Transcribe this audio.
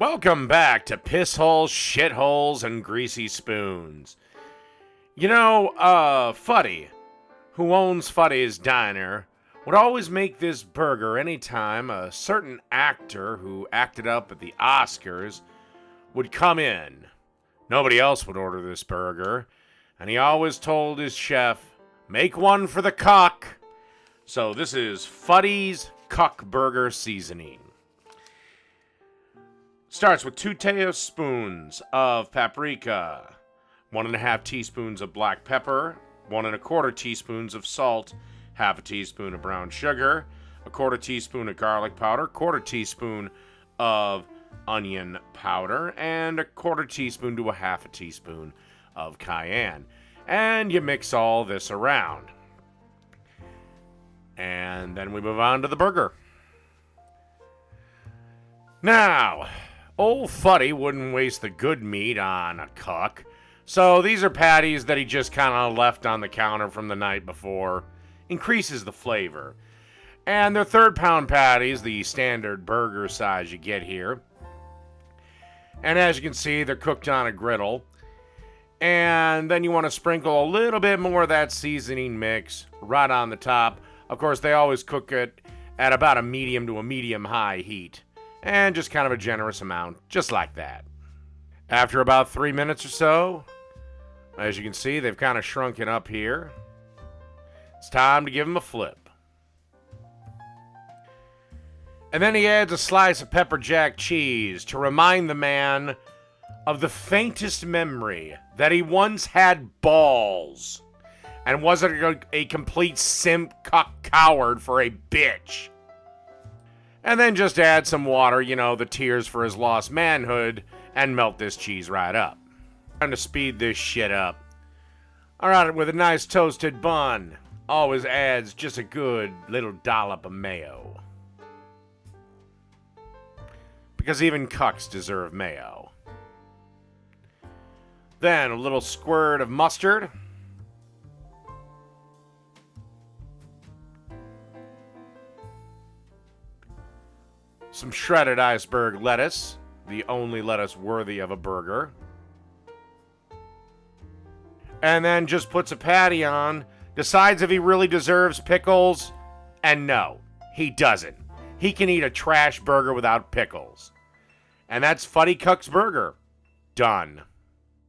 Welcome back to Pissholes, Shitholes, and Greasy Spoons. You know, Fuddy, who owns Fuddy's Diner, would always make this burger anytime a certain actor who acted up at the Oscars would come in. Nobody else would order this burger, and he always told his chef, make one for the cuck. So this is Fuddy's Cuck Burger seasoning. Starts with 2 tablespoons of paprika, 1.5 teaspoons of black pepper, 1.25 teaspoons of salt, half a teaspoon of brown sugar, 1/4 teaspoon of garlic powder, 1/4 teaspoon of onion powder, and 1/4 teaspoon to 1/2 teaspoon of cayenne. And you mix all this around. And then we move on to the burger. Now, old Fuddy wouldn't waste the good meat on a cuck, so these are patties that he just kind of left on the counter from the night before. Increases the flavor. And they're 1/3-pound patties, the standard burger size you get here. And as you can see, they're cooked on a griddle. And then you want to sprinkle a little bit more of that seasoning mix right on the top. Of course, they always cook it at about a medium to a medium-high heat. And just kind of a generous amount, just like that. After about 3 minutes or so, as you can see, they've kind of shrunken up here. It's time to give them a flip. And then he adds a slice of pepper jack cheese to remind the man of the faintest memory that he once had balls and wasn't a complete simp cuck coward for a bitch. And then just add some water, the tears for his lost manhood, and melt this cheese right up. Time to speed this shit up. Alright, with a nice toasted bun, always adds just a good little dollop of mayo. Because even cucks deserve mayo. Then a little squirt of mustard. Some shredded iceberg lettuce, the only lettuce worthy of a burger. And then just puts a patty on, decides if he really deserves pickles, and no, he doesn't. He can eat a trash burger without pickles. And that's Fuddy Cucks Burger. Done.